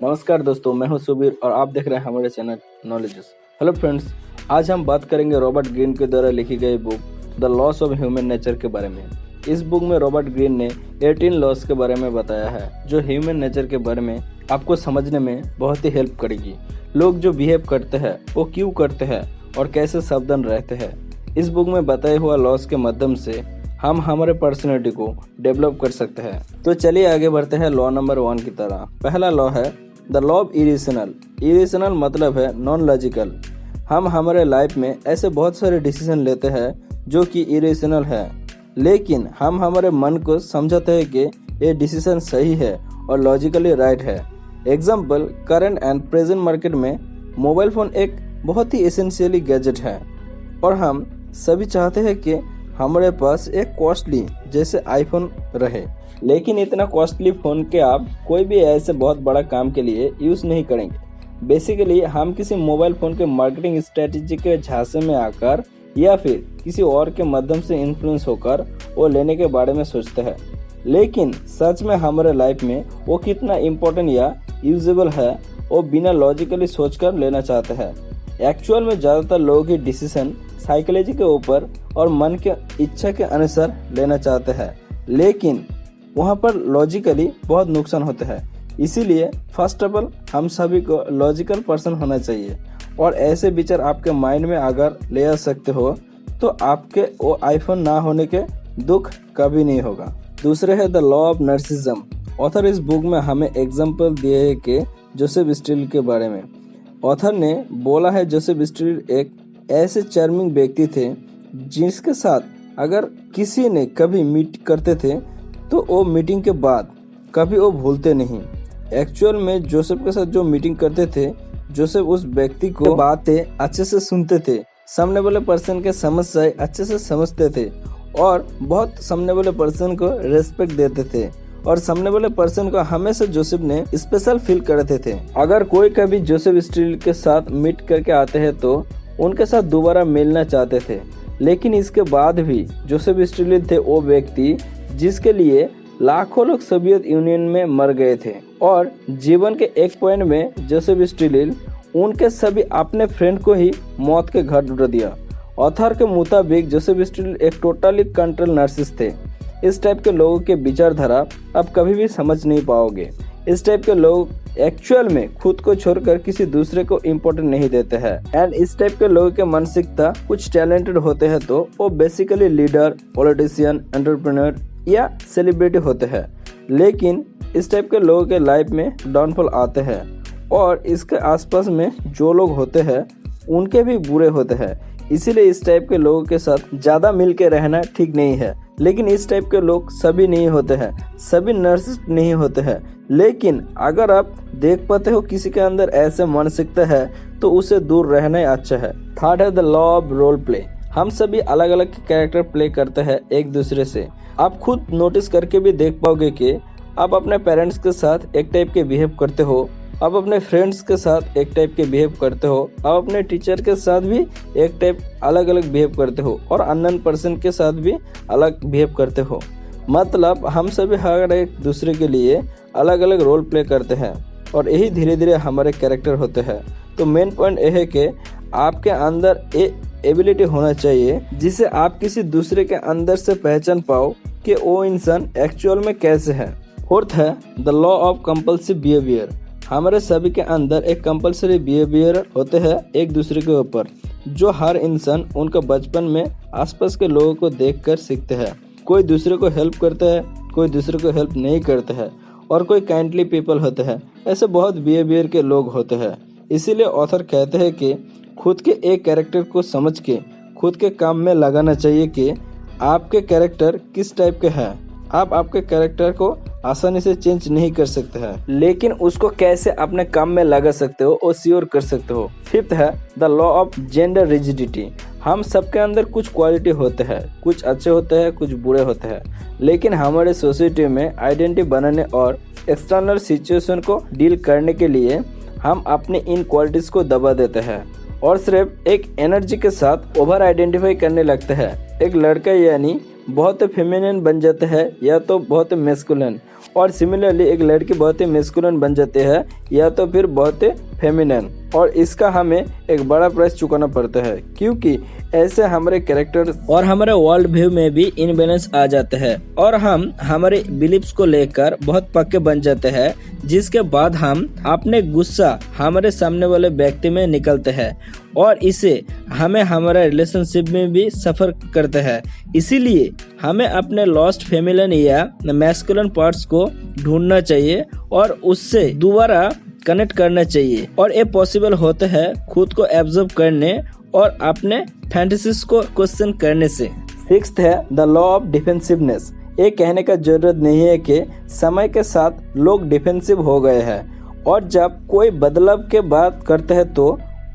नमस्कार दोस्तों, मैं हूं सुबीर और आप देख रहे हैं हमारे चैनल नॉलेजेस। हेलो फ्रेंड्स, आज हम बात करेंगे रॉबर्ट ग्रीन के द्वारा लिखी गई book the loss of human nature के बारे में। इस बुक में रॉबर्ट ग्रीन ने 18 लॉस के बारे में बताया है जो ह्यूमन नेचर के बारे में आपको समझने में बहुत ही हेल्प करेगी। लोग जो बिहेव करते हैं वो क्यों करते हैं और कैसे सावधान रहते हैं। इस बुक में बताया हुआ लॉस के माध्यम से हम हमारे पर्सनैलिटी को डेवलप कर सकते हैं। तो चलिए आगे बढ़ते हैं लॉ नंबर 1 की तरह। पहला लॉ है the law of irrational. Irrational मतलब है नॉन लॉजिकल। हम हमारे लाइफ में ऐसे बहुत सारे डिसीजन लेते हैं जो कि इरेशनल है, लेकिन हम हमारे मन को समझाते हैं कि ये डिसीजन सही है और लॉजिकली राइट है। Example, current and present market में मोबाइल फ़ोन एक बहुत ही एसेंशियली गैजेट है और हम सभी चाहते हैं कि हमारे पास एक कॉस्टली जैसे आईफोन रहे, लेकिन इतना कॉस्टली फ़ोन के आप कोई भी ऐसे बहुत बड़ा काम के लिए यूज़ नहीं करेंगे। बेसिकली हम किसी मोबाइल फ़ोन के मार्केटिंग स्ट्रेटजी के झांसे में आकर या फिर किसी और के माध्यम से इन्फ्लुएंस होकर वो लेने के बारे में सोचते हैं, लेकिन सच में हमारे लाइफ में वो कितना इम्पोर्टेंट या यूजेबल है वो बिना लॉजिकली सोचकर लेना चाहते हैं। एक्चुअल में ज़्यादातर लोगों की डिसीजन साइकोलॉजी के ऊपर और मन के इच्छा के अनुसार लेना चाहते हैं, लेकिन वहाँ पर लॉजिकली बहुत नुकसान होते हैं। इसीलिए फर्स्ट ऑफ ऑल हम सभी को लॉजिकल पर्सन होना चाहिए और ऐसे विचार आपके माइंड में अगर ले आ सकते हो तो आपके वो आईफोन ना होने के दुख कभी नहीं होगा। दूसरे है द लॉ ऑफ नर्सिज्म। ऑथर इस बुक में हमें एग्जाम्पल दिए है कि जोसेफ स्टील के बारे में। ऑथर ने बोला है जोसेफ स्टील एक ऐसे चार्मिंग व्यक्ति थे जिसके साथ अगर किसी ने कभी मीट करते थे तो वो मीटिंग के बाद कभी वो भूलते नहीं। एक्चुअल में जोसेफ के साथ जो मीटिंग करते थे, जोसेफ उस व्यक्ति को बातें अच्छे से सुनते थे, सामने वाले पर्सन के समस्याएं अच्छे से समझते थे और बहुत सामने वाले पर्सन को रेस्पेक्ट देते थे और सामने वाले पर्सन को हमेशा जोसेफ ने स्पेशल फील करते थे। अगर कोई कभी जोसेफ स्टील के साथ मीट करके आते हैं तो उनके साथ दोबारा मिलना चाहते थे, लेकिन इसके बाद भी जोसेफ स्टील थे वो व्यक्ति जिसके लिए लाखों लोग सोवियत यूनियन में मर गए थे और जीवन के एक पॉइंट में जोसेफ स्टील उनके सभी अपने फ्रेंड को ही मौत के घाट उतार दिया। ऑथर के मुताबिक जोसेफ स्टील एक टोटली कंट्रोल नार्सिसिस्ट थे। इस टाइप के लोगों के विचारधारा आप कभी भी समझ नहीं पाओगे। इस टाइप के लोग एक्चुअल में खुद को छोड़कर किसी दूसरे को इम्पोर्टेंट नहीं देते हैं एंड इस टाइप के लोगों के मानसिकता कुछ टैलेंटेड होते हैं तो वो बेसिकली लीडर, पॉलिटिशियन, एंटरप्रेन्योर या सेलिब्रिटी होते हैं, लेकिन इस टाइप के लोगों के लाइफ में डाउनफॉल आते हैं और इसके आसपास में जो लोग होते हैं उनके भी बुरे होते हैं। इसीलिए इस टाइप के लोगों के साथ ज़्यादा मिल के रहना ठीक नहीं है। लेकिन इस टाइप के लोग सभी नहीं होते हैं, सभी नर्सिस्ट नहीं होते हैं, लेकिन अगर आप देख पाते हो किसी के अंदर ऐसे मानसिकता है तो उसे दूर रहना ही अच्छा है। थर्ड है the law of role play. हम सभी अलग अलग कैरेक्टर प्ले करते हैं एक दूसरे से। आप खुद नोटिस करके भी देख पाओगे कि आप अपने पेरेंट्स के साथ एक टाइप के बिहेव करते हो, आप अपने फ्रेंड्स के साथ एक टाइप के बिहेव करते हो, आप अपने टीचर के साथ भी एक टाइप अलग अलग बिहेव करते हो और अननोन पर्सन के साथ भी अलग बिहेव करते हो। मतलब हम सभी हर एक दूसरे के लिए अलग अलग रोल प्ले करते हैं और यही धीरे धीरे हमारे कैरेक्टर होते हैं। तो मेन पॉइंट यह है कि आपके अंदर एबिलिटी होना चाहिए जिसे आप किसी दूसरे के अंदर से पहचान पाओ कि वो इंसान एक्चुअल में कैसे है। फोर्थ है the law of compulsive behaviour. हमारे सभी के अंदर एक कंपल्सरी बिहेवियर होते हैं एक दूसरे के ऊपर, जो हर इंसान उनका बचपन में आसपास के लोगों को देखकर सीखते हैं। कोई दूसरे को हेल्प करता है, कोई दूसरे को हेल्प नहीं करता है और कोई काइंडली पीपल होते हैं। ऐसे बहुत बिहेवियर के लोग होते हैं। इसीलिए ऑथर कहते हैं कि खुद के एक कैरेक्टर को समझ के खुद के काम में लगाना चाहिए कि आपके कैरेक्टर किस टाइप के हैं। आप आपके कैरेक्टर को आसानी से चेंज नहीं कर सकते हैं, लेकिन उसको कैसे अपने काम में लगा सकते हो और श्योर कर सकते हो। फिफ्थ है the law of gender rigidity. हम सबके अंदर कुछ क्वालिटी होते हैं, कुछ अच्छे होते हैं, कुछ बुरे होते हैं, लेकिन हमारे सोसाइटी में आइडेंटिटी बनाने और एक्सटर्नल सिचुएशन को डील करने के लिए हम अपने इन क्वालिटीज को दबा देते हैं और सिर्फ एक एनर्जी के साथ ओवर आइडेंटिफाई करने लगते हैं। एक लड़का यानी बहुत फेमिनिन बन जाते हैं या तो बहुत मैस्कुलिन, और सिमिलरली एक लड़की बहुत ही मैस्कुलिन बन जाती है या तो फिर बहुत फेमिनिन, और इसका हमें एक बड़ा प्राइस चुकाना पड़ता है क्योंकि ऐसे हमारे कैरेक्टर और हमारे वर्ल्ड व्यू में भी इनबैलेंस आ जाते हैं और हम हमारे बिलीव्स को लेकर बहुत पक्के बन जाते हैं, जिसके बाद हम अपने गुस्सा हमारे सामने वाले व्यक्ति में निकलते हैं और इसे हमें हमारे रिलेशनशिप में भी सफर करते हैं। इसीलिए हमें अपने लॉस्ट फेमिनिन या मैस्कुलिन पार्ट्स को ढूंढना चाहिए और उससे दोबारा कनेक्ट करना चाहिए, और ये पॉसिबल होता है खुद को एब्जॉर्ब करने और अपने फैंटेसीज को क्वेश्चन करने से। सिक्स्थ है द लॉ ऑफ डिफेंसिवनेस। ये कहने का जरूरत नहीं है कि समय के साथ लोग डिफेंसिव हो गए हैं और जब कोई बदलाव के बात करते हैं तो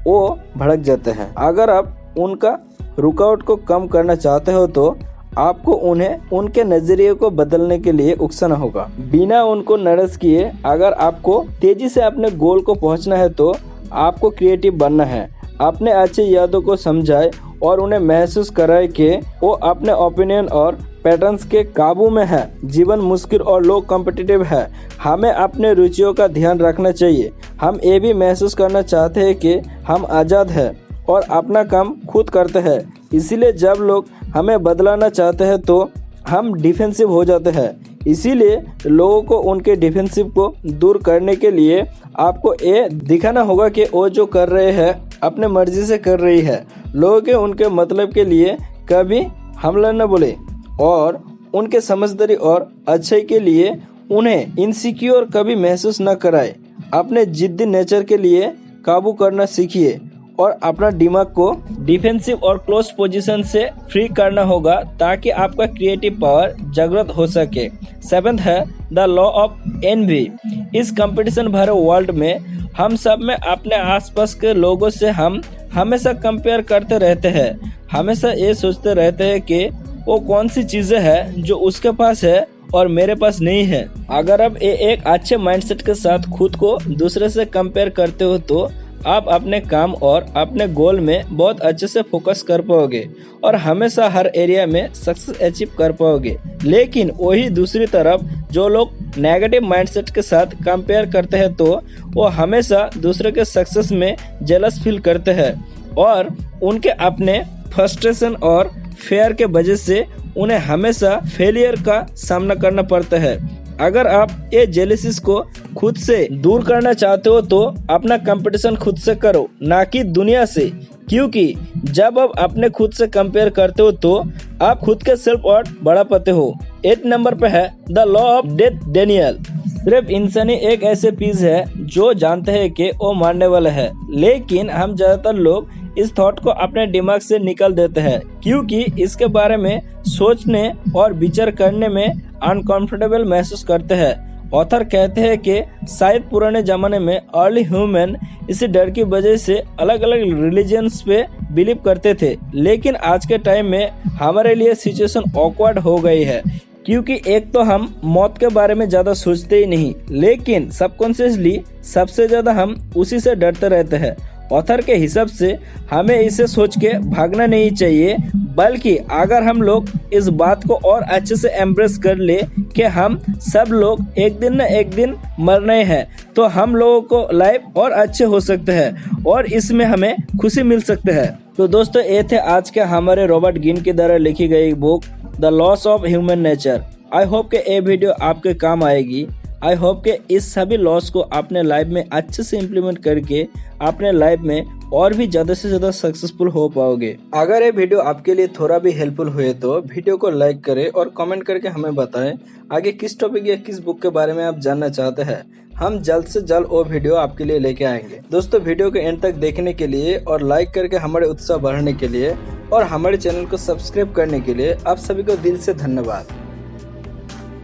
वो भड़क जाते हैं। अगर आप उनका रुकावट को कम करना चाहते हो तो आपको उन्हें उनके नजरिए को बदलने के लिए उकसाना होगा, बिना उनको नाराज किए। अगर आपको तेजी से अपने गोल को पहुंचना है तो आपको क्रिएटिव बनना है। अपने अच्छे यादों को समझाए और उन्हें महसूस कराए कि वो अपने ओपिनियन और पैटर्न्स के काबू में है। जीवन मुश्किल और लो कॉम्पिटिटिव है, हमें अपने रुचियों का ध्यान रखना चाहिए। हम ये भी महसूस करना चाहते हैं कि हम आज़ाद हैं और अपना काम खुद करते हैं। इसीलिए जब लोग हमें बदलाना चाहते हैं तो हम डिफेंसिव हो जाते हैं। इसीलिए लोगों को उनके डिफेंसिव को दूर करने के लिए आपको ये दिखाना होगा कि वो जो कर रहे हैं अपने मर्जी से कर रही है। लोगों के उनके मतलब के लिए कभी हमला न बोले और उनके समझदारी और अच्छाई के लिए उन्हें इनसिक्योर कभी महसूस न कराए। अपने जिद्दी नेचर के लिए काबू करना सीखिए और अपना दिमाग को डिफेंसिव और क्लोज पोजीशन से फ्री करना होगा ताकि आपका क्रिएटिव पावर जागृत हो सके। सेवेंथ है द लॉ ऑफ एनवी। इस कंपटीशन भरे वर्ल्ड में हम सब में अपने आसपास के लोगों से हम हमेशा कंपेयर करते रहते हैं। हमेशा ये सोचते रहते हैं कि वो कौन सी चीजें हैं जो उसके पास है और मेरे पास नहीं है। अगर आप एक अच्छे माइंडसेट के साथ खुद को दूसरे से कंपेयर करते हो तो आप अपने काम और अपने गोल में बहुत अच्छे से फोकस कर पाओगे और हमेशा हर एरिया में सक्सेस अचीव कर पाओगे। लेकिन वही दूसरी तरफ जो लोग नेगेटिव माइंडसेट के साथ कंपेयर करते हैं तो वो हमेशा दूसरे के सक्सेस में जेलस फील करते हैं और उनके अपने फ्रस्ट्रेशन और फेयर के वजह से उन्हें हमेशा फेलियर का सामना करना पड़ता है। अगर आप ये जेलसीज को खुद से दूर करना चाहते हो तो अपना कंपटीशन खुद से करो, ना कि दुनिया से, क्योंकि जब आप अपने खुद से कंपेयर करते हो तो आप खुद के सेल्फ वर्थ बढ़ा पाते हो। 8 नंबर पे है the law of death Daniel. सिर्फ इंसानी एक ऐसे पीस है जो जानते हैं कि वो मारने वाला है, लेकिन हम ज्यादातर लोग इस थॉट को अपने दिमाग से निकाल देते हैं क्योंकि इसके बारे में सोचने और विचार करने में अनकंफर्टेबल महसूस करते हैं। ऑथर कहते हैं कि शायद पुराने जमाने में अर्ली ह्यूमन इसी डर की वजह से अलग अलग रिलीजन्स पे बिलीव करते थे, लेकिन आज के टाइम में हमारे लिए सिचुएशन ऑकवर्ड हो गई है क्योंकि एक तो हम मौत के बारे में ज्यादा सोचते ही नहीं, लेकिन सबकॉन्शियसली सबसे ज्यादा हम उसी से डरते रहते हैं। ऑथर के हिसाब से हमें इसे सोच के भागना नहीं चाहिए, बल्कि अगर हम लोग इस बात को और अच्छे से एम्ब्रेस कर ले कि हम सब लोग एक दिन न एक दिन मरने हैं, तो हम लोगों को लाइफ और अच्छे हो सकते हैं और इसमें हमें खुशी मिल सकते हैं। तो दोस्तों ये थे आज के हमारे रॉबर्ट ग्रीन के द्वारा लिखी गई book the loss of human nature. I hope के ये वीडियो आपके काम आएगी। आई होप के इस सभी लॉस को अपने लाइफ में अच्छे से इम्प्लीमेंट करके अपने लाइफ में और भी ज्यादा से ज्यादा सक्सेसफुल हो पाओगे। अगर ये वीडियो आपके लिए थोड़ा भी हेल्पफुल हुए तो वीडियो को लाइक करें और कमेंट करके हमें बताएं आगे किस टॉपिक या किस बुक के बारे में आप जानना चाहते हैं। हम जल्द से जल्द वो वीडियो आपके लिए लेके आएंगे। दोस्तों वीडियो को एंड तक देखने के लिए और लाइक करके हमारे उत्साह बढ़ाने के लिए और हमारे चैनल को सब्सक्राइब करने के लिए आप सभी को दिल से धन्यवाद।